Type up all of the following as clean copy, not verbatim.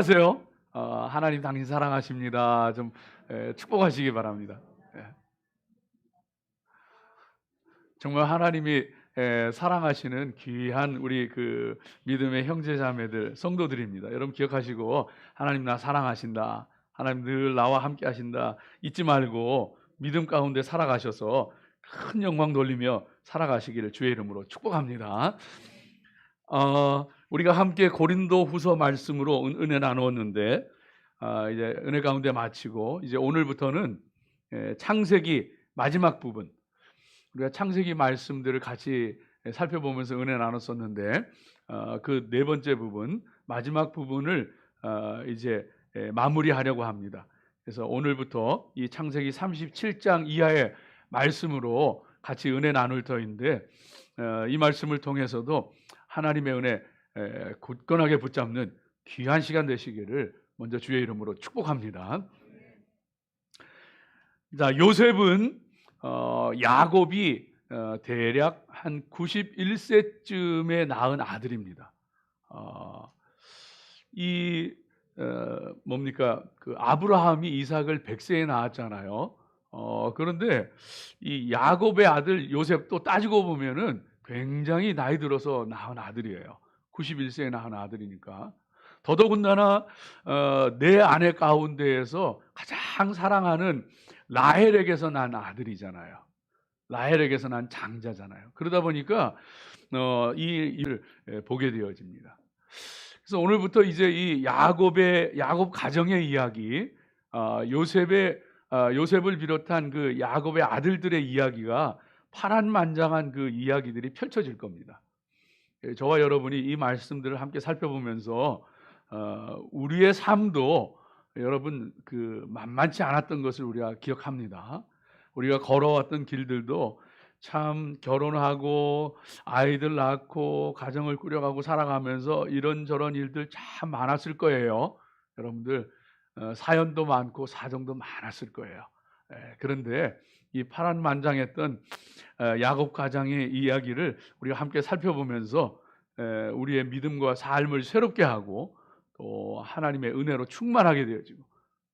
안녕하세요. 하나님 당신 사랑하십니다. 좀 축복하시기 바랍니다. 예. 정말 하나님이 사랑하시는 귀한 우리 그 믿음의 형제자매들, 성도들입니다. 여러분 기억하시고 하나님 나 사랑하신다. 하나님 늘 나와 함께 하신다. 잊지 말고 믿음 가운데 살아가셔서 큰 영광 돌리며 살아가시기를 주의 이름으로 축복합니다. 우리가 함께 고린도 후서 말씀으로 은혜 나누었는데 이제 은혜 가운데 마치고 이제 오늘부터는 창세기 마지막 부분, 우리가 창세기 말씀들을 같이 살펴보면서 은혜 나눴었는데 그 네 번째 부분, 마지막 부분을 이제 마무리하려고 합니다. 그래서 오늘부터 이 창세기 37장 이하의 말씀으로 같이 은혜 나눌 터인데 이 말씀을 통해서도 하나님의 은혜 굳건하게 붙잡는 귀한 시간 되시기를 먼저 주의 이름으로 축복합니다. 자, 요셉은 야곱이 대략 한 91세쯤에 낳은 아들입니다. 이 뭡니까? 그 아브라함이 이삭을 100세에 낳았잖아요. 그런데 이 야곱의 아들 요셉도 따지고 보면은 굉장히 나이 들어서 낳은 아들이에요. 91세에 낳은 아들이니까. 더더군다나 내 아내 가운데에서 가장 사랑하는 라헬에게서 난 아들이잖아요. 라헬에게서 난 장자잖아요. 그러다 보니까 이 일을 보게 되어집니다. 그래서 오늘부터 이제 이 야곱 가정의 이야기, 요셉을 비롯한 그 야곱의 아들들의 이야기가 파란만장한 그 이야기들이 펼쳐질 겁니다. 저와 여러분이 이 말씀들을 함께 살펴보면서 우리의 삶도 여러분 그 만만치 않았던 것을 우리가 기억합니다. 우리가 걸어왔던 길들도 참 결혼하고 아이들 낳고 가정을 꾸려가고 살아가면서 이런저런 일들 참 많았을 거예요. 여러분들 사연도 많고 사정도 많았을 거예요. 그런데 이 파란만장했던 야곱 가정의 이야기를 우리가 함께 살펴보면서 우리의 믿음과 삶을 새롭게 하고 또 하나님의 은혜로 충만하게 되어지고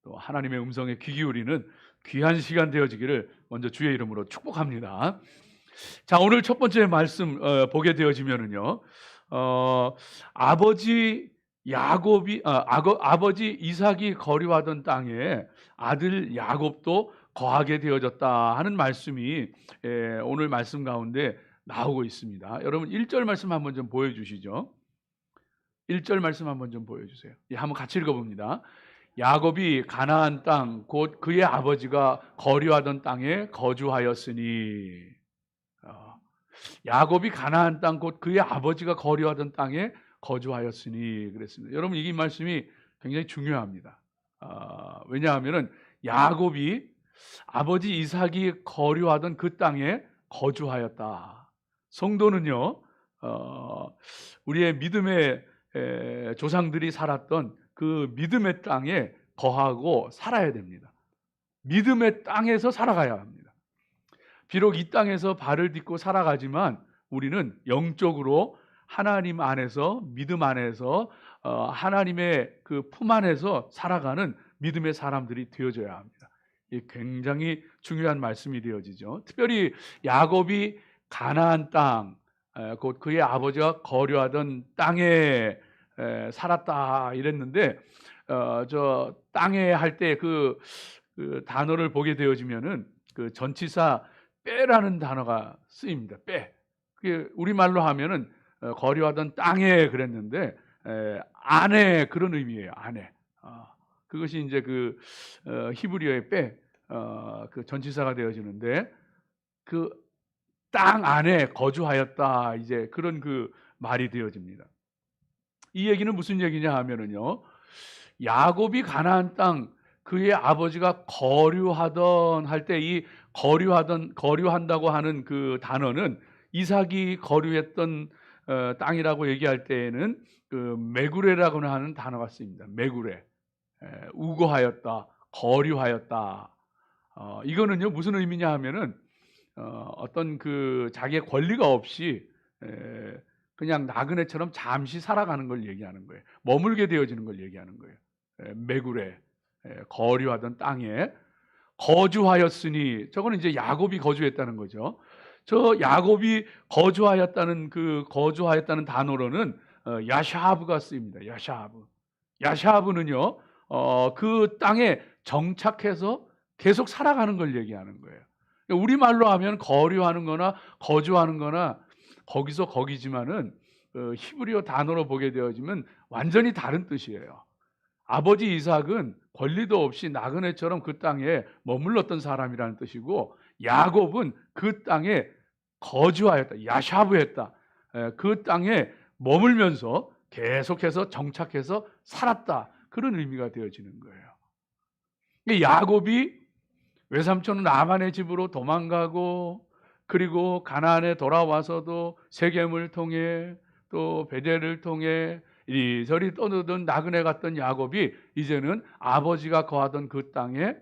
또 하나님의 음성에 귀 기울이는 귀한 시간 되어지기를 먼저 주의 이름으로 축복합니다. 자, 오늘 첫 번째 말씀 보게 되어지면은요, 아버지 야곱이 아버지 이삭이 거류하던 땅에 아들 야곱도 거하게 되어졌다 하는 말씀이 오늘 말씀 가운데 나오고 있습니다. 여러분 1절 말씀 한번 좀 보여주시죠. 1절 말씀 한번 좀 보여주세요. 한번 같이 읽어봅니다. 야곱이 가나안 땅 곧 그의 아버지가 거류하던 땅에 거주하였으니. 야곱이 가나안 땅 곧 그의 아버지가 거류하던 땅에 거주하였으니 그랬습니다. 여러분 이 말씀이 굉장히 중요합니다. 왜냐하면 야곱이 아버지 이삭이 거류하던 그 땅에 거주하였다. 성도는요, 우리의 믿음의 조상들이 살았던 그 믿음의 땅에 거하고 살아야 됩니다. 믿음의 땅에서 살아가야 합니다. 비록 이 땅에서 발을 딛고 살아가지만 우리는 영적으로 하나님 안에서, 믿음 안에서, 하나님의 그 품 안에서 살아가는 믿음의 사람들이 되어져야 합니다. 이 굉장히 중요한 말씀이 되어지죠. 특별히 야곱이 가나안 땅, 곧 그의 아버지가 거류하던 땅에 살았다 이랬는데 저 땅에 할 때 그 단어를 보게 되어지면은 그 전치사 빼라는 단어가 쓰입니다. 빼. 그게 우리말로 하면은 거류하던 땅에 그랬는데 안에 그런 의미예요. 안에. 그것이 이제 그 히브리어의 빼, 그 전치사가 되어지는데 그 땅 안에 거주하였다 이제 그런 그 말이 되어집니다. 이 얘기는 무슨 얘기냐 하면은요, 야곱이 가나안 땅 그의 아버지가 거류하던 할 때 이 거류한다고 하는 그 단어는 이삭이 거류했던 땅이라고 얘기할 때에는 그 메구레라고 하는 단어가 쓰입니다. 메구레. 우거하였다, 거류하였다. 이거는요 무슨 의미냐 하면은 어떤 그 자기의 권리가 없이 그냥 나그네처럼 잠시 살아가는 걸 얘기하는 거예요. 머물게 되어지는 걸 얘기하는 거예요. 매굴에 거류하던 땅에 거주하였으니, 저거는 이제 야곱이 거주했다는 거죠. 저 야곱이 거주하였다는 그 거주하였다는 단어로는 야샤브가 쓰입니다. 야샤브. 야샤브는요, 그 땅에 정착해서 계속 살아가는 걸 얘기하는 거예요. 우리말로 하면 거류하는 거나 거주하는 거나 거기서 거기지만은 히브리어 단어로 보게 되어지면 완전히 다른 뜻이에요. 아버지 이삭은 권리도 없이 나그네처럼 그 땅에 머물렀던 사람이라는 뜻이고, 야곱은 그 땅에 거주하였다, 야샤브했다. 그 땅에 머물면서 계속해서 정착해서 살았다, 그런 의미가 되어지는 거예요. 야곱이 외삼촌 라반의 집으로 도망가고, 그리고 가나안에 돌아와서도 세겜을 통해 또 베델을 통해 이리저리 떠들던 나그네 같던 야곱이 이제는 아버지가 거하던 그 땅에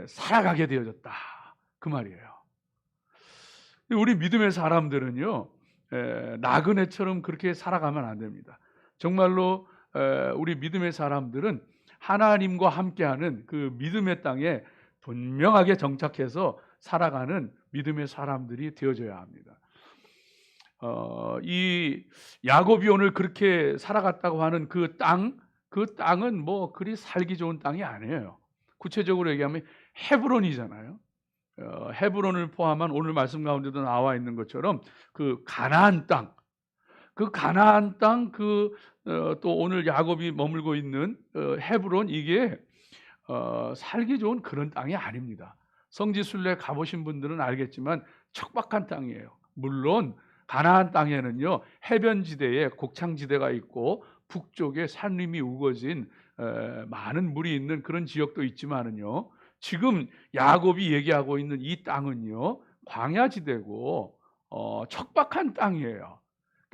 살아가게 되어졌다, 그 말이에요. 우리 믿음의 사람들은요, 나그네처럼 그렇게 살아가면 안 됩니다. 정말로 우리 믿음의 사람들은 하나님과 함께하는 그 믿음의 땅에 분명하게 정착해서 살아가는 믿음의 사람들이 되어져야 합니다. 이 야곱이 오늘 그렇게 살아갔다고 하는 그 땅은 뭐 그리 살기 좋은 땅이 아니에요. 구체적으로 얘기하면 헤브론이잖아요. 헤브론을 포함한 오늘 말씀 가운데도 나와 있는 것처럼 그 가나안 땅, 또 오늘 야곱이 머물고 있는 헤브론, 이게 살기 좋은 그런 땅이 아닙니다. 성지순례 가보신 분들은 알겠지만 척박한 땅이에요. 물론 가나안 땅에는요, 해변지대에 곡창지대가 있고 북쪽에 산림이 우거진 많은 물이 있는 그런 지역도 있지만은요, 지금 야곱이 얘기하고 있는 이 땅은요, 광야지대고 척박한 땅이에요.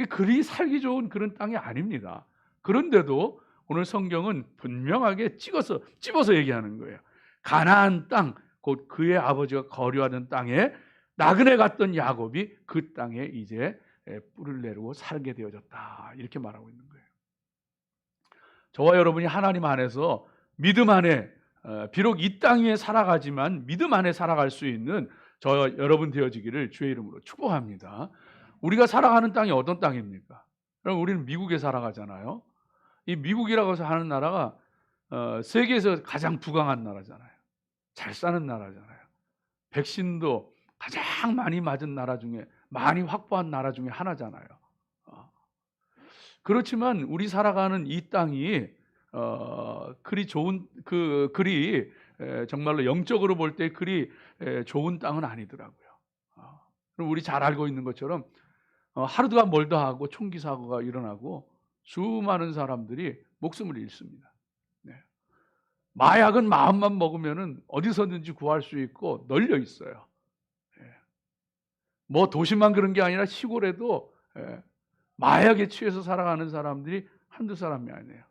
그리 살기 좋은 그런 땅이 아닙니다. 그런데도 오늘 성경은 분명하게 찝어서 얘기하는 거예요. 가나안 땅, 곧 그의 아버지가 거류하던 땅에 나그네 갔던 야곱이 그 땅에 이제 뿔을 내리고 살게 되어졌다, 이렇게 말하고 있는 거예요. 저와 여러분이 하나님 안에서 믿음 안에, 비록 이 땅 위에 살아가지만 믿음 안에 살아갈 수 있는 저 여러분 되어지기를 주의 이름으로 축복합니다. 우리가 살아가는 땅이 어떤 땅입니까? 그럼 우리는 미국에 살아가잖아요. 이 미국이라고 해서 하는 나라가 세계에서 가장 부강한 나라잖아요. 잘 사는 나라잖아요. 백신도 가장 많이 맞은 나라 중에, 많이 확보한 나라 중에 하나잖아요. 그렇지만 우리 살아가는 이 땅이 그리 좋은, 그리 정말로 영적으로 볼 때 그리 좋은 땅은 아니더라고요. 그럼 우리 잘 알고 있는 것처럼 하루가 멀다 하고 총기 사고가 일어나고 수많은 사람들이 목숨을 잃습니다. 네. 마약은 마음만 먹으면은 어디서든지 구할 수 있고 널려 있어요. 뭐 도시만 그런 게 아니라 시골에도 마약에 취해서 살아가는 사람들이 한두 사람이 아니에요.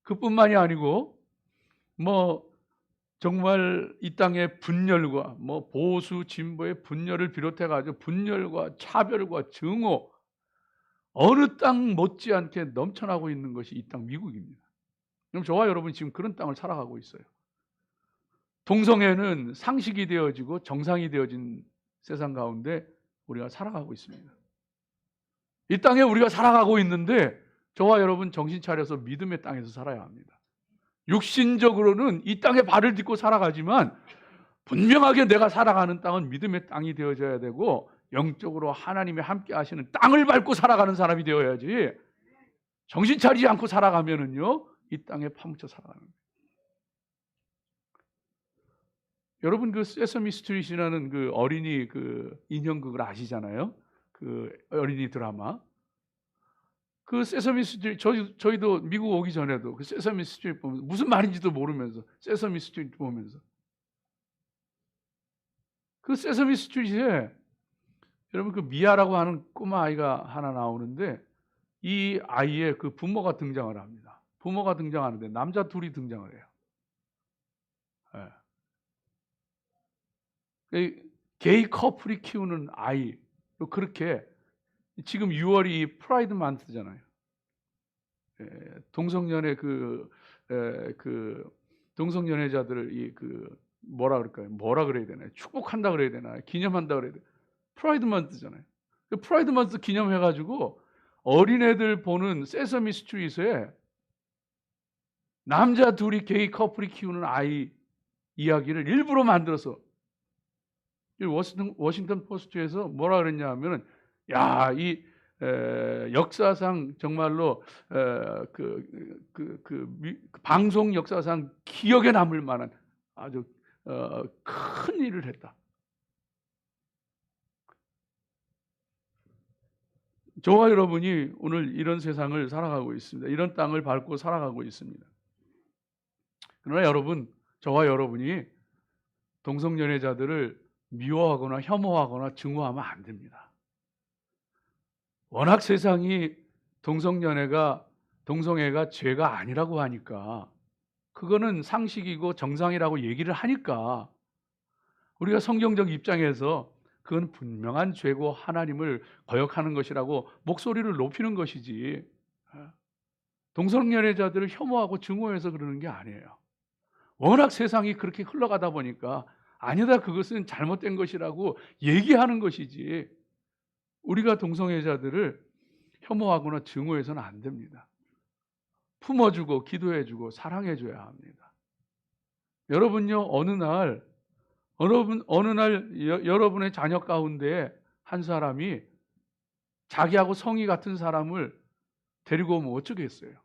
그뿐만이 아니고 뭐 정말 이 땅의 분열과 뭐 보수 진보의 분열을 비롯해 가지고 분열과 차별과 증오, 어느 땅 못지않게 넘쳐나고 있는 것이 이 땅 미국입니다. 그럼 저와 여러분이 지금 그런 땅을 살아가고 있어요. 동성애는 상식이 되어지고 정상이 되어진 세상 가운데 우리가 살아가고 있습니다. 이 땅에 우리가 살아가고 있는데 저와 여러분 정신 차려서 믿음의 땅에서 살아야 합니다. 육신적으로는 이 땅에 발을 딛고 살아가지만 분명하게 내가 살아가는 땅은 믿음의 땅이 되어져야 되고, 영적으로 하나님이 함께 하시는 땅을 밟고 살아가는 사람이 되어야지, 정신 차리지 않고 살아가면은요, 이 땅에 파묻혀 살아가는 거예요. 여러분 그 세서미 스트릿이라는 그 어린이 그 인형극을 아시잖아요. 그 어린이 드라마. 그 세서미 스트릿, 저희도 미국 오기 전에도 그 세서미 스트릿 보면서 무슨 말인지도 모르면서 세서미 스트릿 보면서, 그 세서미 스트릿에 여러분 그 미아라고 하는 꼬마 아이가 하나 나오는데, 이 아이의 그 부모가 등장을 합니다. 부모가 등장하는데 남자 둘이 등장을 해요. 게이 커플이 키우는 아이, 그렇게 지금 6월이 프라이드 만트잖아요. 동성연애 동성연애자들을 뭐라 그럴까요? 뭐라 그래야 되나요? 축복한다 그래야 되나요? 기념한다 그래야 되나요? 프라이드 만트잖아요. 프라이드 만트 기념해 가지고 어린애들 보는 세서미 스트리트에 남자 둘이 게이 커플이 키우는 아이 이야기를 일부러 만들어서 워싱턴 포스트에서 뭐라 그랬냐 하면은 이 역사상 정말로 방송 역사상 기억에 남을 만한 아주 큰 일을 했다. 저와 여러분이 오늘 이런 세상을 살아가고 있습니다. 이런 땅을 밟고 살아가고 있습니다. 그러나 저와 여러분이 동성연애자들을 미워하거나 혐오하거나 증오하면 안 됩니다. 워낙 세상이 동성애가 죄가 아니라고 하니까, 그거는 상식이고 정상이라고 얘기를 하니까 우리가 성경적 입장에서 그건 분명한 죄고 하나님을 거역하는 것이라고 목소리를 높이는 것이지, 동성연애자들을 혐오하고 증오해서 그러는 게 아니에요. 워낙 세상이 그렇게 흘러가다 보니까 아니다, 그것은 잘못된 것이라고 얘기하는 것이지, 우리가 동성애자들을 혐오하거나 증오해서는 안 됩니다. 품어주고 기도해주고 사랑해줘야 합니다. 여러분요, 어느 날 여러분의 자녀 가운데 한 사람이 자기하고 성이 같은 사람을 데리고 오면 어쩌겠어요?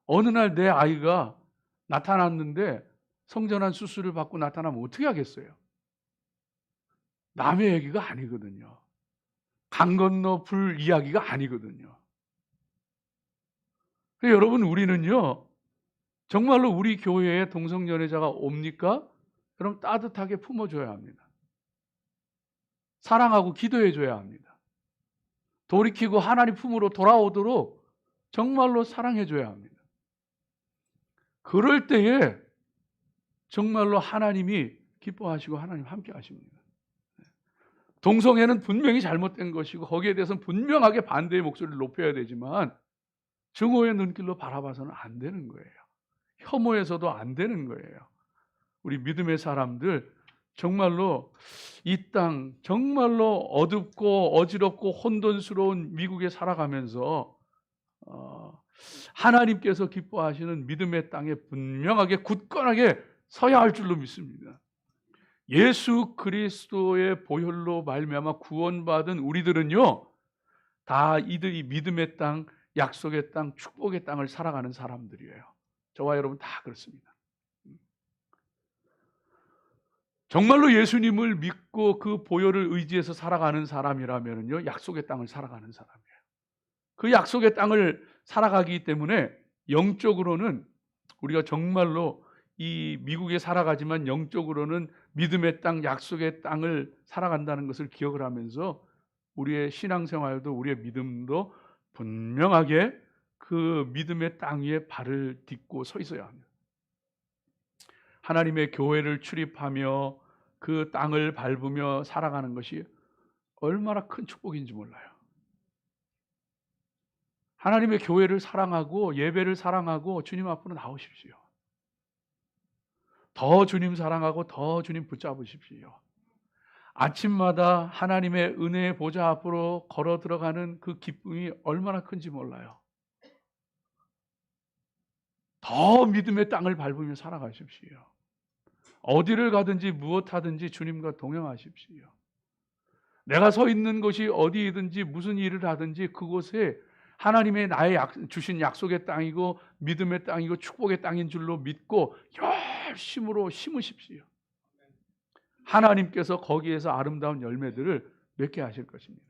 어느 날 내 아이가 나타났는데 성전환 수술을 받고 나타나면 어떻게 하겠어요? 남의 얘기가 아니거든요. 강 건너 불 이야기가 아니거든요. 여러분, 우리는요, 정말로 우리 교회에 동성연애자가 옵니까? 그럼 따뜻하게 품어줘야 합니다. 사랑하고 기도해줘야 합니다. 돌이키고 하나님 품으로 돌아오도록 정말로 사랑해줘야 합니다. 그럴 때에 정말로 하나님이 기뻐하시고 하나님 함께 하십니다. 동성애는 분명히 잘못된 것이고 거기에 대해서는 분명하게 반대의 목소리를 높여야 되지만 증오의 눈길로 바라봐서는 안 되는 거예요. 혐오해서도 안 되는 거예요. 우리 믿음의 사람들, 정말로 이 땅 정말로 어둡고 어지럽고 혼돈스러운 미국에 살아가면서 하나님께서 기뻐하시는 믿음의 땅에 분명하게 굳건하게 서야 할 줄로 믿습니다. 예수 그리스도의 보혈로 말미암아 구원받은 우리들은요, 다 이들이 믿음의 땅, 약속의 땅, 축복의 땅을 살아가는 사람들이에요. 저와 여러분 다 그렇습니다. 정말로 예수님을 믿고 그 보혈을 의지해서 살아가는 사람이라면요, 약속의 땅을 살아가는 사람이에요. 그 약속의 땅을 살아가기 때문에 영적으로는 우리가 정말로 이 미국에 살아가지만 영적으로는 믿음의 땅, 약속의 땅을 살아간다는 것을 기억을 하면서 우리의 신앙생활도 우리의 믿음도 분명하게 그 믿음의 땅 위에 발을 딛고 서 있어야 합니다. 하나님의 교회를 출입하며 그 땅을 밟으며 살아가는 것이 얼마나 큰 축복인지 몰라요. 하나님의 교회를 사랑하고 예배를 사랑하고 주님 앞으로 나오십시오. 더 주님 사랑하고 더 주님 붙잡으십시오. 아침마다 하나님의 은혜의 보좌 앞으로 걸어 들어가는 그 기쁨이 얼마나 큰지 몰라요. 더 믿음의 땅을 밟으며 살아가십시오. 어디를 가든지 무엇하든지 주님과 동행하십시오. 내가 서 있는 곳이 어디이든지 무슨 일을 하든지 그곳에 하나님의 나의 주신 약속의 땅이고 믿음의 땅이고 축복의 땅인 줄로 믿고 열심으로 심으십시오. 하나님께서 거기에서 아름다운 열매들을 맺게 하실 것입니다.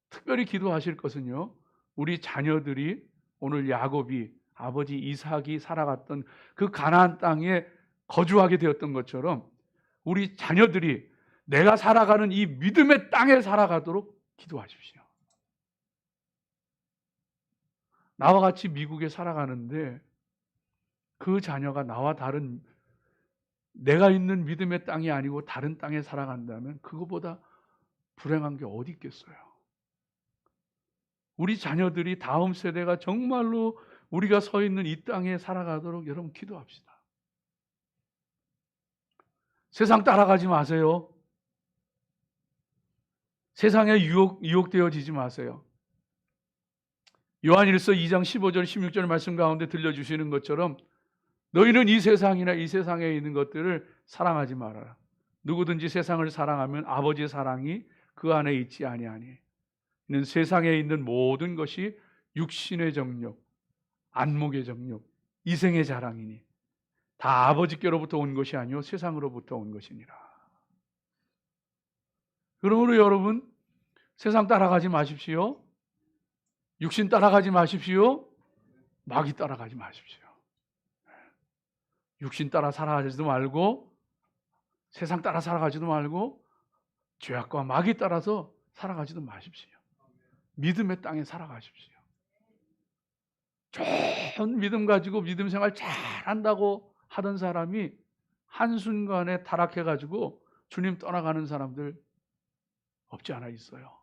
특별히 기도하실 것은요, 우리 자녀들이 오늘 야곱이 아버지 이삭이 살아갔던 그 가나안 땅에 거주하게 되었던 것처럼 우리 자녀들이 내가 살아가는 이 믿음의 땅에 살아가도록 기도하십시오. 나와 같이 미국에 살아가는데 그 자녀가 나와 다른, 내가 있는 믿음의 땅이 아니고 다른 땅에 살아간다면 그거보다 불행한 게 어디 있겠어요? 우리 자녀들이 다음 세대가 정말로 우리가 서 있는 이 땅에 살아가도록 여러분 기도합시다. 세상 따라가지 마세요. 세상에 유혹되어지지 마세요. 요한일서 2장 15절 16절 말씀 가운데 들려주시는 것처럼 너희는 이 세상이나 이 세상에 있는 것들을 사랑하지 말아라. 누구든지 세상을 사랑하면 아버지의 사랑이 그 안에 있지 아니하니. 이는 세상에 있는 모든 것이 육신의 정욕, 안목의 정욕, 이생의 자랑이니 다 아버지께로부터 온 것이 아니요 세상으로부터 온 것이니라. 그러므로 여러분 세상 따라가지 마십시오. 육신 따라가지 마십시오. 마귀 따라가지 마십시오. 육신 따라 살아가지도 말고 세상 따라 살아가지도 말고 죄악과 마귀 따라서 살아가지도 마십시오. 믿음의 땅에 살아가십시오. 좋은 믿음 가지고 믿음 생활 잘한다고 하던 사람이 한순간에 타락해가지고 주님 떠나가는 사람들 없지 않아 있어요.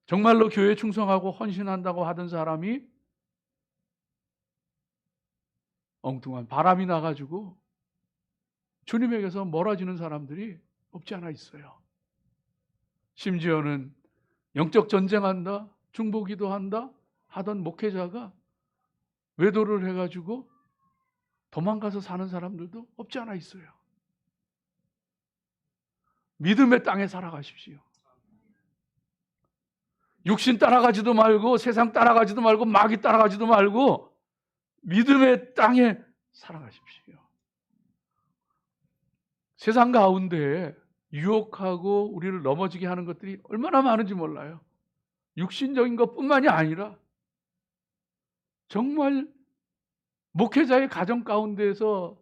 정말로 교회에 충성하고 헌신한다고 하던 사람이 엉뚱한 바람이 나가지고 주님에게서 멀어지는 사람들이 없지 않아 있어요. 심지어는 영적 전쟁한다, 중보기도 한다 하던 목회자가 외도를 해가지고 도망가서 사는 사람들도 없지 않아 있어요. 믿음의 땅에 살아가십시오. 육신 따라가지도 말고 세상 따라가지도 말고 마귀 따라가지도 말고 믿음의 땅에 살아가십시오. 세상 가운데 유혹하고 우리를 넘어지게 하는 것들이 얼마나 많은지 몰라요. 육신적인 것뿐만이 아니라 정말 목회자의 가정 가운데에서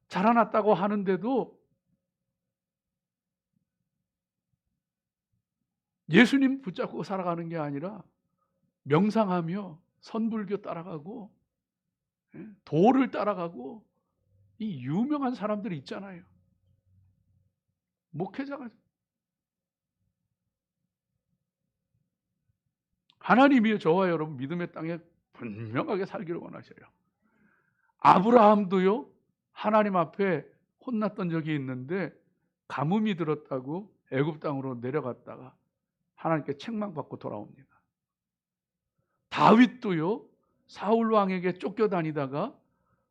자라났다고 하는데도 예수님 붙잡고 살아가는 게 아니라 명상하며 선불교 따라가고 도를 따라가고 이 유명한 사람들이 있잖아요. 목회자가 하나님이 저와 여러분 믿음의 땅에 분명하게 살기를 원하셔요. 아브라함도요 하나님 앞에 혼났던 적이 있는데 가뭄이 들었다고 애굽 땅으로 내려갔다가 하나님께 책망받고 돌아옵니다. 다윗도요 사울 왕에게 쫓겨다니다가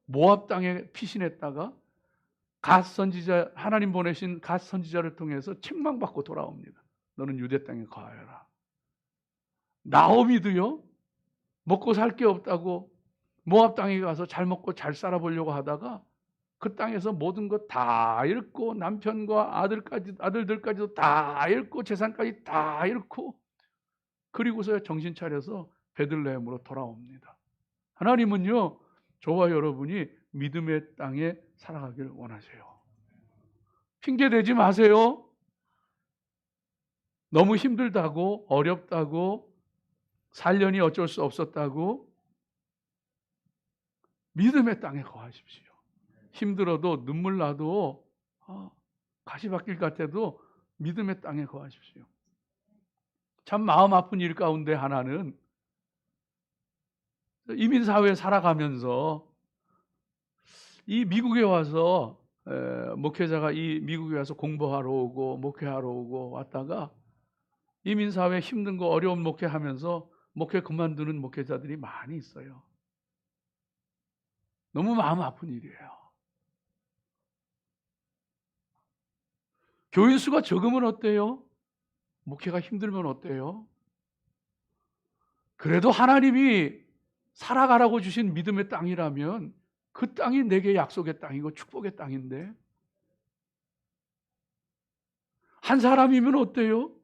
모압 땅에 피신했다가 갓 선지자 하나님 보내신 갓 선지자를 통해서 책망받고 돌아옵니다. 너는 유대 땅에 거하여라. 나오미도요 먹고 살 게 없다고 모압 땅에 가서 잘 먹고 잘 살아보려고 하다가 그 땅에서 모든 것 다 잃고 남편과 아들들까지도 다 잃고 재산까지 다 잃고 그리고서 정신 차려서 베들레헴으로 돌아옵니다. 하나님은요 저와 여러분이 믿음의 땅에 살아가기를 원하세요. 핑계 대지 마세요. 너무 힘들다고 어렵다고 살려니 어쩔 수 없었다고 믿음의 땅에 거하십시오. 힘들어도 눈물 나도 가시밭길 같아도 믿음의 땅에 거하십시오. 참 마음 아픈 일 가운데 하나는 이민사회에 살아가면서 이 미국에 와서 목회자가 이 미국에 와서 공부하러 오고 목회하러 오고 왔다가 이민사회 힘든 거 어려운 목회하면서 목회 그만두는 목회자들이 많이 있어요. 너무 마음 아픈 일이에요. 교인 수가 적으면 어때요? 목회가 힘들면 어때요? 그래도 하나님이 살아가라고 주신 믿음의 땅이라면 그 땅이 내게 약속의 땅이고 축복의 땅인데 한 사람이면 어때요?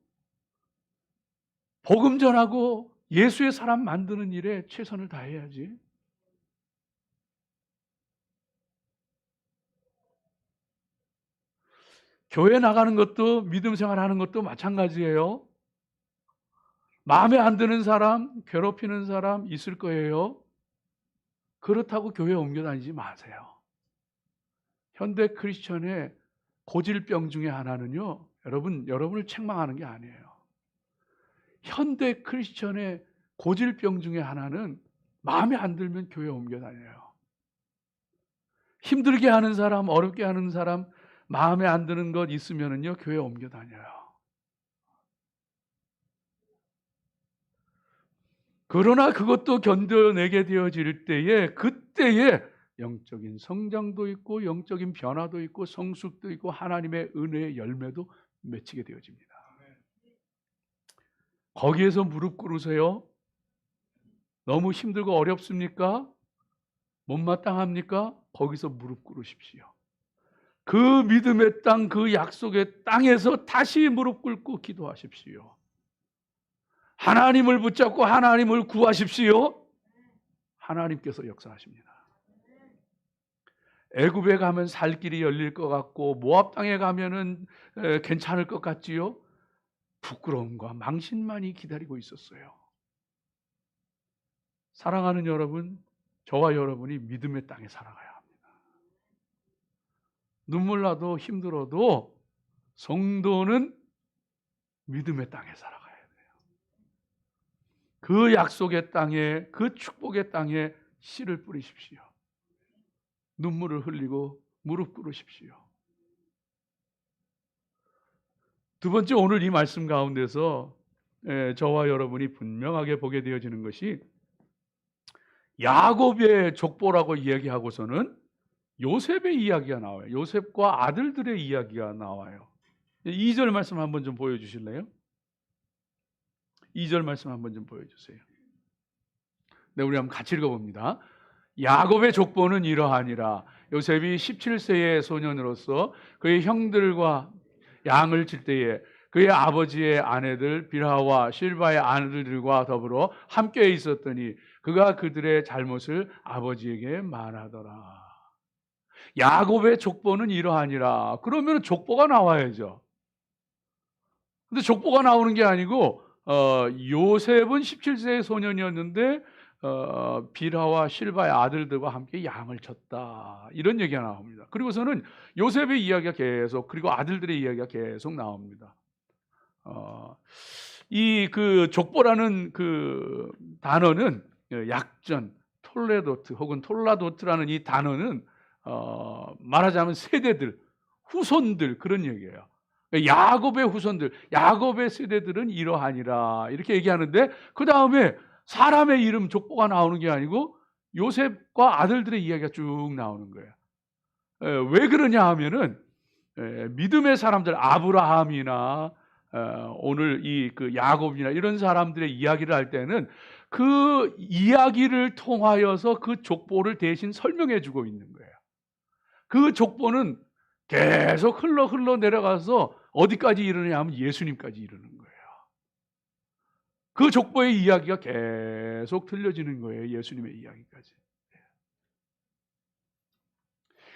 복음 전하고 예수의 사람 만드는 일에 최선을 다해야지. 교회 나가는 것도 믿음 생활하는 것도 마찬가지예요. 마음에 안 드는 사람, 괴롭히는 사람 있을 거예요. 그렇다고 교회 옮겨 다니지 마세요. 현대 크리스천의 고질병 중에 하나는요, 여러분을 책망하는 게 아니에요. 현대 크리스천의 고질병 중에 하나는 마음에 안 들면 교회 옮겨 다녀요. 힘들게 하는 사람, 어렵게 하는 사람, 마음에 안 드는 것 있으면은요, 교회 옮겨 다녀요. 그러나 그것도 견뎌내게 되어질 때에, 그때에 영적인 성장도 있고 영적인 변화도 있고 성숙도 있고 하나님의 은혜의 열매도 맺히게 되어집니다. 거기에서 무릎 꿇으세요? 너무 힘들고 어렵습니까? 못마땅합니까? 거기서 무릎 꿇으십시오. 그 믿음의 땅, 그 약속의 땅에서 다시 무릎 꿇고 기도하십시오. 하나님을 붙잡고 하나님을 구하십시오. 하나님께서 역사하십니다. 애굽에 가면 살 길이 열릴 것 같고 모압 땅에 가면은 괜찮을 것 같지요? 부끄러움과 망신만이 기다리고 있었어요. 사랑하는 여러분, 저와 여러분이 믿음의 땅에 살아가야 합니다. 눈물 나도 힘들어도 성도는 믿음의 땅에 살아가야 돼요. 그 약속의 땅에, 그 축복의 땅에 씨를 뿌리십시오. 눈물을 흘리고 무릎 꿇으십시오. 두 번째, 오늘 이 말씀 가운데서 저와 여러분이 분명하게 보게 되어지는 것이 야곱의 족보라고 이야기하고서는 요셉의 이야기가 나와요. 요셉과 아들들의 이야기가 나와요. 2절 말씀 한번 좀 보여주실래요? 2절 말씀 한번 좀 보여주세요. 네, 우리 한번 같이 읽어봅니다. 야곱의 족보는 이러하니라. 요셉이 17세의 소년으로서 그의 형들과 양을 칠 때에 그의 아버지의 아내들 빌하와 실바의 아들들과 더불어 함께 있었더니 그가 그들의 잘못을 아버지에게 말하더라. 야곱의 족보는 이러하니라. 그러면 족보가 나와야죠. 근데 족보가 나오는 게 아니고 요셉은 17세의 소년이었는데 빌하와 실바의 아들들과 함께 양을 쳤다. 이런 얘기가 나옵니다. 그리고서는 요셉의 이야기가 계속, 그리고 아들들의 이야기가 계속 나옵니다. 이 그 족보라는 그 단어는 약전, 톨레도트 혹은 톨라도트라는 이 단어는 말하자면 세대들, 후손들 그런 얘기예요. 야곱의 후손들, 야곱의 세대들은 이러하니라 이렇게 얘기하는데 그 다음에 사람의 이름 족보가 나오는 게 아니고 요셉과 아들들의 이야기가 쭉 나오는 거예요. 왜 그러냐 하면은 믿음의 사람들, 아브라함이나 오늘 이 그 야곱이나 이런 사람들의 이야기를 할 때는 그 이야기를 통하여서 그 족보를 대신 설명해 주고 있는 거예요. 그 족보는 계속 흘러 내려가서 어디까지 이르느냐 하면 예수님까지 이르는 거예요. 그 족보의 이야기가 계속 들려지는 거예요. 예수님의 이야기까지.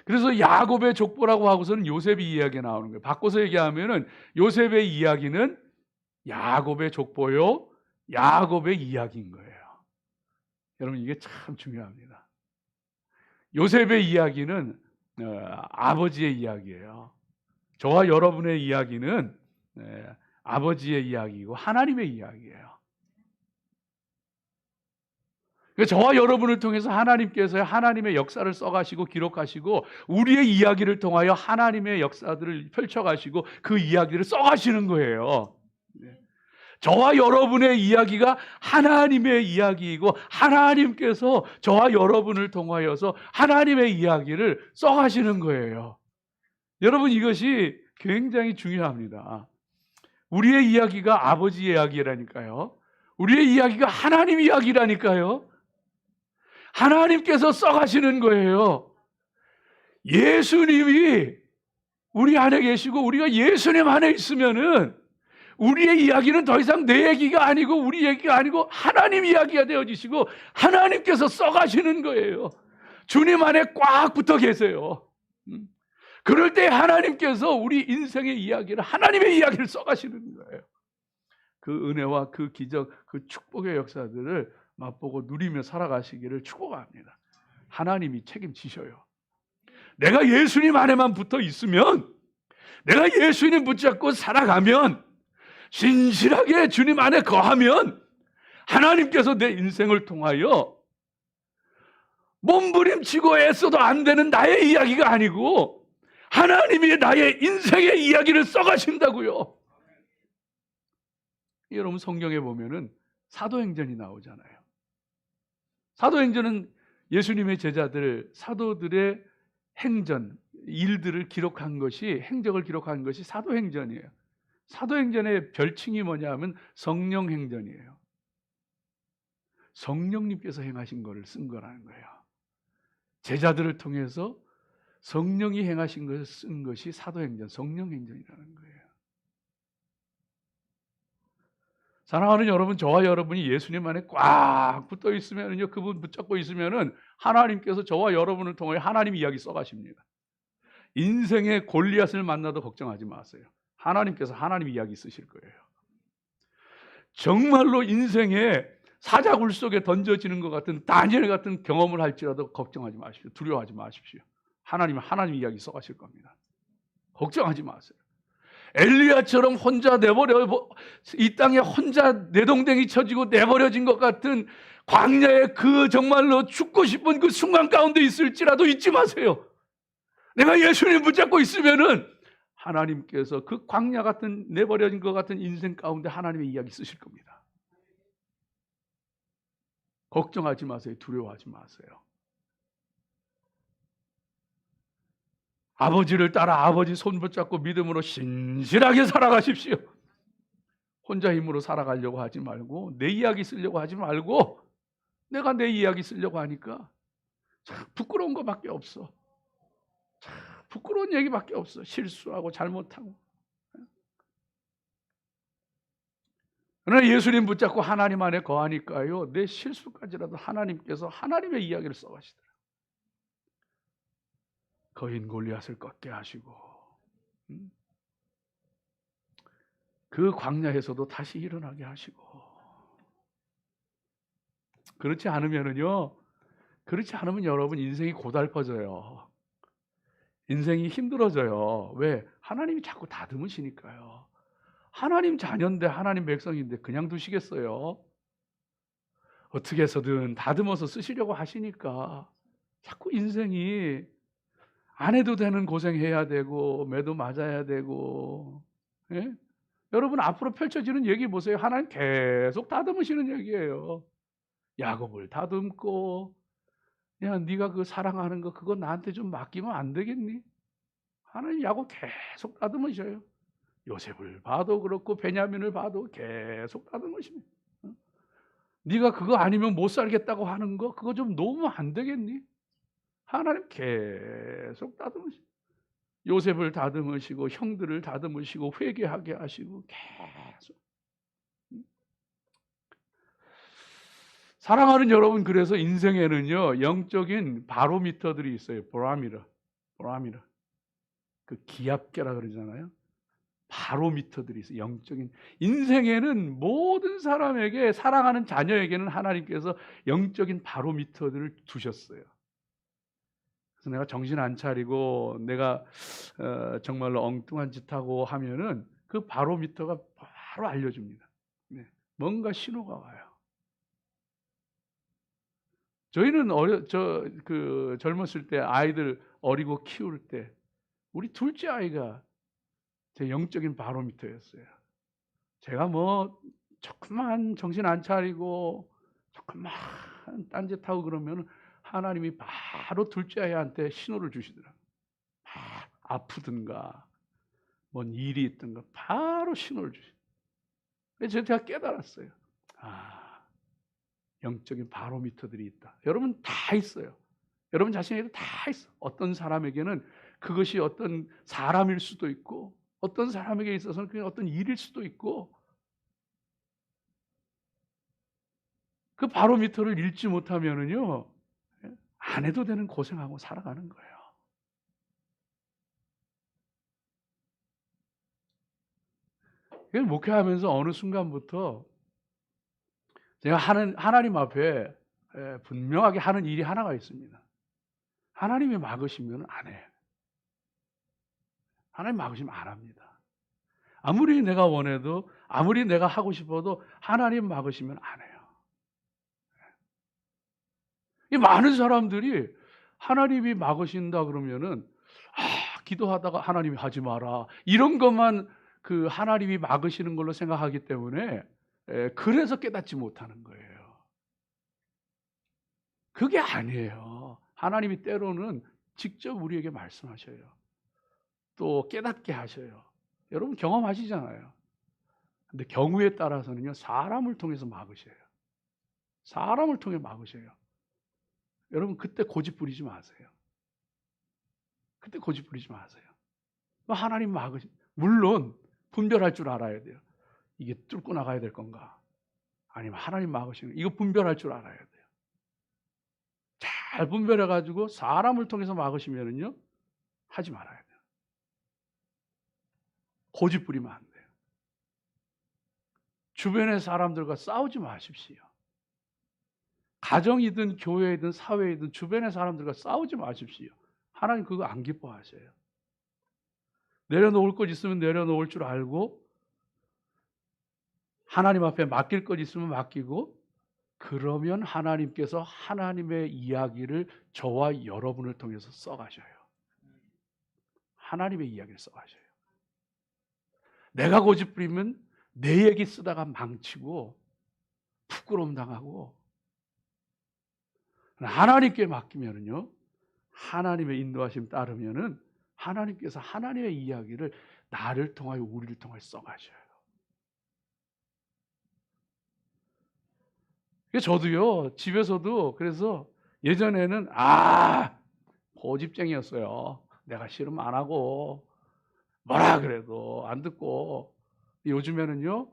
그래서 야곱의 족보라고 하고서는 요셉의 이야기가 나오는 거예요. 바꿔서 얘기하면은 요셉의 이야기는 야곱의 족보요, 야곱의 이야기인 거예요. 여러분 이게 참 중요합니다. 요셉의 이야기는 아버지의 이야기예요. 저와 여러분의 이야기는 아버지의 이야기이고 하나님의 이야기예요. 저와 여러분을 통해서 하나님께서 하나님의 역사를 써가시고 기록하시고 우리의 이야기를 통하여 하나님의 역사들을 펼쳐가시고 그 이야기를 써가시는 거예요. 저와 여러분의 이야기가 하나님의 이야기이고 하나님께서 저와 여러분을 통하여서 하나님의 이야기를 써가시는 거예요. 여러분 이것이 굉장히 중요합니다. 우리의 이야기가 아버지 이야기라니까요. 우리의 이야기가 하나님 이야기라니까요. 하나님께서 써가시는 거예요. 예수님이 우리 안에 계시고 우리가 예수님 안에 있으면은 우리의 이야기는 더 이상 내 얘기가 아니고 우리 얘기가 아니고 하나님 이야기가 되어지시고 하나님께서 써가시는 거예요. 주님 안에 꽉 붙어 계세요. 그럴 때 하나님께서 우리 인생의 이야기를, 하나님의 이야기를 써가시는 거예요. 그 은혜와 그 기적, 그 축복의 역사들을 맛보고 누리며 살아가시기를 축복합니다. 하나님이 책임지셔요. 내가 예수님 안에만 붙어 있으면 내가 예수님 붙잡고 살아가면, 신실하게 주님 안에 거하면 하나님께서 내 인생을 통하여 몸부림치고 애써도 안 되는 나의 이야기가 아니고 하나님이 나의 인생의 이야기를 써가신다고요. 여러분, 성경에 보면은 사도행전이 나오잖아요. 사도행전은 예수님의 제자들, 사도들의 행전, 일들을 기록한 것이, 행적을 기록한 것이 사도행전이에요. 사도행전의 별칭이 뭐냐 하면 성령행전이에요. 성령님께서 행하신 것을 쓴 거라는 거예요. 제자들을 통해서 성령이 행하신 것을 쓴 것이 사도행전, 성령행전이라는 거예요. 사랑하는 여러분, 저와 여러분이 예수님 안에 꽉 붙어 있으면요, 그분 붙잡고 있으면은 하나님께서 저와 여러분을 통해 하나님 이야기 써가십니다. 인생의 골리앗을 만나도 걱정하지 마세요. 하나님께서 하나님 이야기 쓰실 거예요. 정말로 인생의 사자굴 속에 던져지는 것 같은 다니엘 같은 경험을 할지라도 걱정하지 마십시오. 두려워하지 마십시오. 하나님은 하나님 이야기 써가실 겁니다. 걱정하지 마세요. 엘리야처럼 혼자 이 땅에 혼자 내동댕이 쳐지고 내버려진 것 같은 광야에 그 정말로 죽고 싶은 그 순간 가운데 있을지라도 잊지 마세요. 내가 예수님 붙잡고 있으면은 하나님께서 그 광야 같은 내버려진 것 같은 인생 가운데 하나님의 이야기 쓰실 겁니다. 걱정하지 마세요. 두려워하지 마세요. 아버지를 따라 아버지 손 붙잡고 믿음으로 신실하게 살아가십시오. 혼자 힘으로 살아가려고 하지 말고, 내 이야기 쓰려고 하지 말고, 내가 내 이야기 쓰려고 하니까 참 부끄러운 것밖에 없어. 참 부끄러운 얘기밖에 없어. 실수하고 잘못하고. 그러나 예수님 붙잡고 하나님 안에 거하니까요, 내 실수까지라도 하나님께서 하나님의 이야기를 써가시더라고요. 거인 골리앗을 꺾게 하시고, 그 광야에서도 다시 일어나게 하시고. 그렇지 않으면 여러분 인생이 고달퍼져요. 인생이 힘들어져요. 왜? 하나님이 자꾸 다듬으시니까요. 하나님 자녀인데, 하나님 백성인데 그냥 두시겠어요? 어떻게 해서든 다듬어서 쓰시려고 하시니까 자꾸 인생이 안 해도 되는 고생해야 되고 매도 맞아야 되고. 예? 여러분, 앞으로 펼쳐지는 얘기 보세요. 하나님 계속 다듬으시는 얘기예요. 야곱을 다듬고, 야, 네가 그 사랑하는 거 그거 나한테 좀 맡기면 안 되겠니? 하나님 야곱 계속 다듬으셔요. 요셉을 봐도 그렇고 베냐민을 봐도 계속 다듬으십니다. 네가 그거 아니면 못 살겠다고 하는 거 그거 좀 놓으면 안 되겠니? 하나님 계속 다듬으시고, 요셉을 다듬으시고 형들을 다듬으시고 회개하게 하시고 계속. 사랑하는 여러분, 그래서 인생에는요 영적인 바로미터들이 있어요. 보라미터. 그 기압계라 그러잖아요. 바로미터들이 있어요. 영적인. 인생에는 모든 사람에게, 사랑하는 자녀에게는 하나님께서 영적인 바로미터들을 두셨어요. 그래서 내가 정신 안 차리고 내가 정말로 엉뚱한 짓 하고 하면은 그 바로미터가 바로 알려줍니다. 네. 뭔가 신호가 와요. 저희는 젊었을 때 아이들 어리고 키울 때 우리 둘째 아이가 제 영적인 바로미터였어요. 제가 조금만 정신 안 차리고 조금만 딴짓하고 그러면 하나님이 바로 둘째 아이한테 신호를 주시더라고요. 아프든가 뭔 일이 있든가 바로 신호를 주시더라고요. 그래서 제가 깨달았어요. 영적인 바로미터들이 있다. 여러분 다 있어요. 여러분 자신에게도 다 있어. 어떤 사람에게는 그것이 어떤 사람일 수도 있고, 어떤 사람에게 있어서는 그게 어떤 일일 수도 있고, 그 바로미터를 읽지 못하면은요 안 해도 되는 고생하고 살아가는 거예요. 목회하면서 어느 순간부터 제가 하나님 앞에 분명하게 하는 일이 하나가 있습니다. 하나님이 막으시면 안 해. 하나님 막으시면 안 합니다. 아무리 내가 원해도, 아무리 내가 하고 싶어도 하나님 막으시면 안 해요. 이 많은 사람들이 하나님이 막으신다 그러면은 기도하다가 하나님이 하지 마라, 이런 것만 그 하나님이 막으시는 걸로 생각하기 때문에 그래서 깨닫지 못하는 거예요. 그게 아니에요. 하나님이 때로는 직접 우리에게 말씀하셔요. 또 깨닫게 하셔요. 여러분 경험하시잖아요. 근데 경우에 따라서는요, 사람을 통해서 막으셔요. 사람을 통해 막으셔요. 여러분 그때 고집 부리지 마세요. 그때 고집 부리지 마세요. 하나님 물론 분별할 줄 알아야 돼요. 이게 뚫고 나가야 될 건가, 아니면 하나님 막으시는, 이거 분별할 줄 알아야 돼요. 잘 분별해가지고 사람을 통해서 막으시면은요, 하지 말아야 돼요. 고집 부리면 안 돼요. 주변의 사람들과 싸우지 마십시오. 가정이든 교회이든 사회이든 주변의 사람들과 싸우지 마십시오. 하나님 그거 안 기뻐하셔요. 내려놓을 것 있으면 내려놓을 줄 알고, 하나님 앞에 맡길 것 있으면 맡기고, 그러면 하나님께서 하나님의 이야기를 저와 여러분을 통해서 써가셔요. 하나님의 이야기를 써가셔요. 내가 고집 부리면 내 얘기 쓰다가 망치고 부끄러움 당하고, 하나님께 맡기면은요, 하나님의 인도하심 따르면은 하나님께서 하나님의 이야기를 나를 통하여 우리를 통하여 써가셔요. 저도요, 집에서도 그래서 예전에는 고집쟁이였어요. 내가 싫으면 안 하고, 뭐라 그래도 안 듣고. 요즘에는요,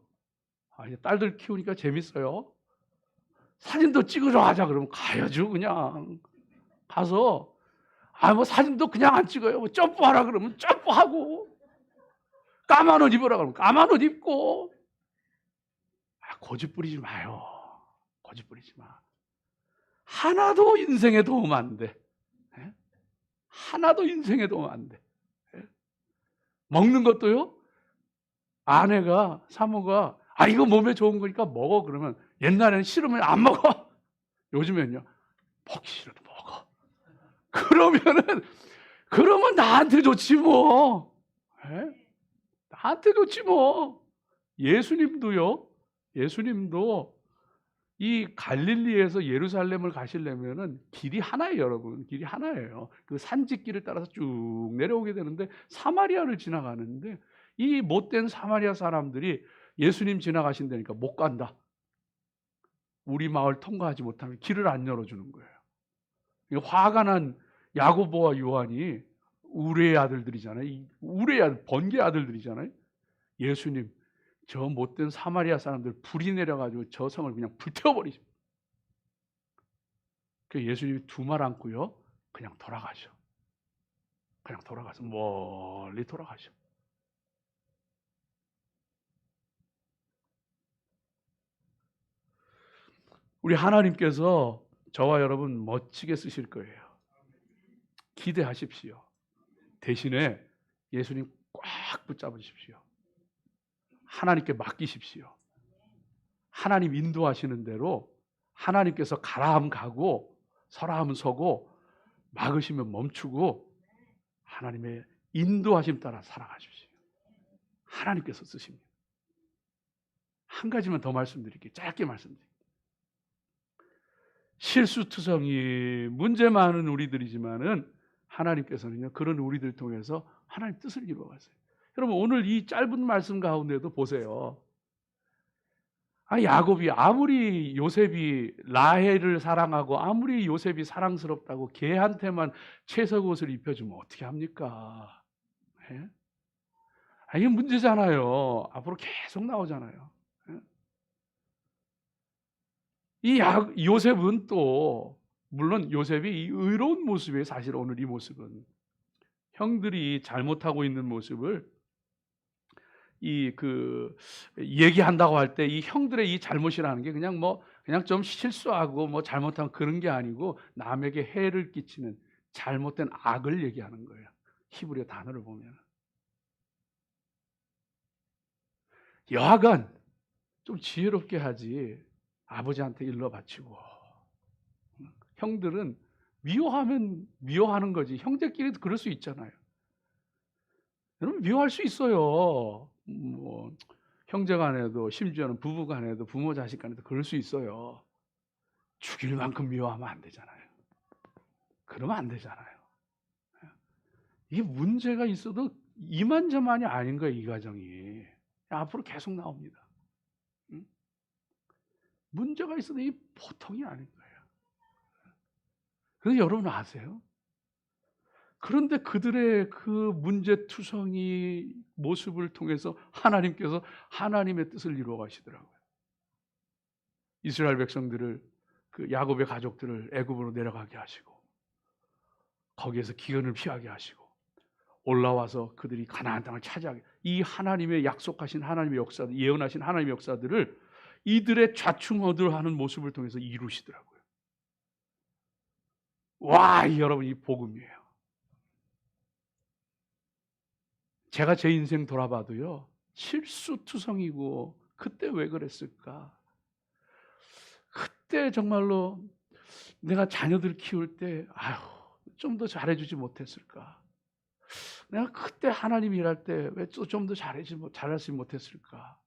이제 딸들 키우니까 재밌어요. 사진도 찍으러 가자 그러면 가야죠. 그냥 가서, 뭐 사진도 그냥 안 찍어요. 뭐 점프하라 그러면 점프하고, 까만 옷 입으라 그러면 까만 옷 입고. 고집 부리지 마요. 고집 부리지 마. 하나도 인생에 도움 안 돼. 하나도 인생에 도움 안 돼. 먹는 것도요, 아내가, 사모가 이거 몸에 좋은 거니까 먹어 그러면, 옛날에는 싫으면 안 먹어. 요즘엔요, 먹기 싫어도 먹어. 그러면 나한테 좋지 뭐. 나한테 좋지 뭐. 예수님도 이 갈릴리에서 예루살렘을 가시려면은 길이 하나예요, 여러분. 길이 하나예요. 그 산지길을 따라서 쭉 내려오게 되는데 사마리아를 지나가는데, 이 못된 사마리아 사람들이 예수님 지나가신다니까 못 간다. 우리 마을 통과하지 못하면 길을 안 열어주는 거예요. 화가 난 야고보와 요한이 우레의 아들들이잖아요. 우레의 아들, 번개 아들들이잖아요. 예수님, 저 못된 사마리아 사람들 불이 내려가지고 저 성을 그냥 불태워버리죠. 그 예수님이 두 말 안고요, 그냥 돌아가셔. 그냥 돌아가서 멀리 돌아가셔. 우리 하나님께서 저와 여러분 멋지게 쓰실 거예요. 기대하십시오. 대신에 예수님 꽉 붙잡으십시오. 하나님께 맡기십시오. 하나님 인도하시는 대로 하나님께서 가라 하면 가고, 서라 하면 서고, 막으시면 멈추고, 하나님의 인도하심 따라 살아가십시오. 하나님께서 쓰십니다. 한 가지만 더 말씀드릴게요. 짧게 말씀드릴게요. 실수투성이 문제 많은 우리들이지만은 하나님께서는요, 그런 우리들 통해서 하나님 뜻을 이루어가세요. 여러분 오늘 이 짧은 말씀 가운데도 보세요. 야곱이 아무리 요셉이 라헬을 사랑하고 아무리 요셉이 사랑스럽다고 걔한테만 채색 옷을 입혀주면 어떻게 합니까? 이게 문제잖아요. 앞으로 계속 나오잖아요. 이 요셉은 또, 물론 요셉이 이 의로운 모습이에요. 사실 오늘 이 모습은 형들이 잘못하고 있는 모습을 얘기한다고 할 때 이 형들의 이 잘못이라는 게 그냥 좀 실수하고 잘못한 그런 게 아니고, 남에게 해를 끼치는 잘못된 악을 얘기하는 거예요. 히브리어 단어를 보면. 여하간 좀 지혜롭게 하지 아버지한테 일러 바치고. 형들은 미워하면 미워하는 거지. 형제끼리도 그럴 수 있잖아요. 여러분 미워할 수 있어요. 뭐 형제 간에도 심지어는 부부 간에도 부모 자식 간에도 그럴 수 있어요. 죽일 만큼 미워하면 안 되잖아요. 그러면 안 되잖아요. 이게 문제가 있어도 이만저만이 아닌 거예요. 이 가정이 앞으로 계속 나옵니다. 문제가 있어도 이 보통이 아닌 거예요. 그래서 여러분 아세요? 그런데 그들의 그 문제투성이 모습을 통해서 하나님께서 하나님의 뜻을 이루어 가시더라고요. 이스라엘 백성들을, 그 야곱의 가족들을 애굽으로 내려가게 하시고 거기에서 기근을 피하게 하시고 올라와서 그들이 가나안 땅을 차지하게, 이 하나님의 약속하신 하나님의 역사들, 예언하신 하나님의 역사들을 이들의 좌충우돌하는 모습을 통해서 이루시더라고요. 와, 여러분 이 복음이에요. 제가 제 인생 돌아봐도요, 실수투성이고 그때 왜 그랬을까? 그때 정말로 내가 자녀들 키울 때 좀 더 잘해주지 못했을까? 내가 그때 하나님 일할 때 왜 좀 더 잘하지 못했을까?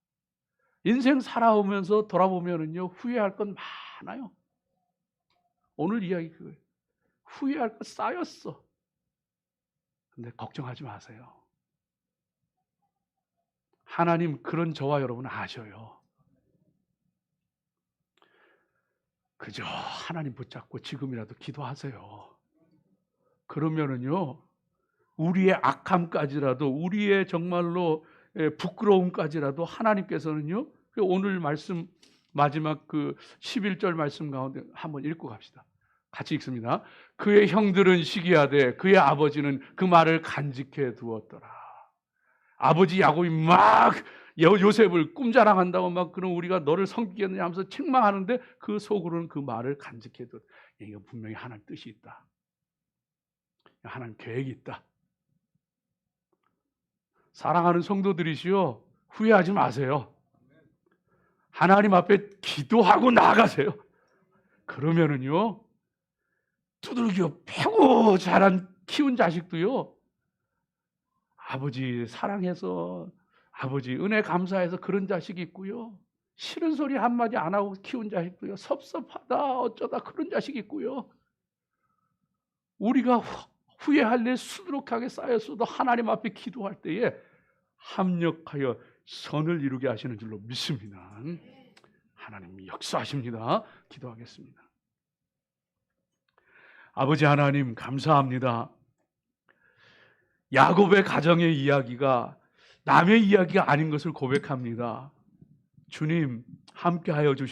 인생 살아오면서 돌아보면은요, 후회할 건 많아요. 오늘 이야기 그거예요. 후회할 거 쌓였어. 근데 걱정하지 마세요. 하나님 그런 저와 여러분 아셔요. 그저 하나님 붙잡고 지금이라도 기도하세요. 그러면은요, 우리의 악함까지라도, 우리의 정말로 부끄러움까지라도 하나님께서는요, 오늘 말씀 마지막 그 11절 말씀 가운데 한번 읽고 갑시다. 같이 읽습니다. 그의 형들은 시기하되 그의 아버지는 그 말을 간직해 두었더라. 아버지 야곱이 막 요셉을 꿈자랑한다고 막, 그럼 우리가 너를 섬기겠느냐 하면서 책망하는데 그 속으로는 그 말을 간직해 뒀. 이거 분명히 하나님 뜻이 있다. 하나님 계획이 있다. 사랑하는 성도들이시여, 후회하지 마세요. 하나님 앞에 기도하고 나아가세요. 그러면은요, 두들겨 패고 자란 키운 자식도요, 아버지 사랑해서, 아버지 은혜 감사해서 그런 자식이 있고요, 싫은 소리 한마디 안 하고 키운 자식도요, 섭섭하다 어쩌다 그런 자식이 있고요, 우리가 후회할 일 수두룩하게 쌓였어도 하나님 앞에 기도할 때에 합력하여 선을 이루게 하시는 줄로 믿습니다. 하나님 역사하십니다. 기도하겠습니다. 아버지 하나님 감사합니다. 야곱의 가정의 이야기가 남의 이야기가 아닌 것을 고백합니다. 주님 함께하여 주시옵소서.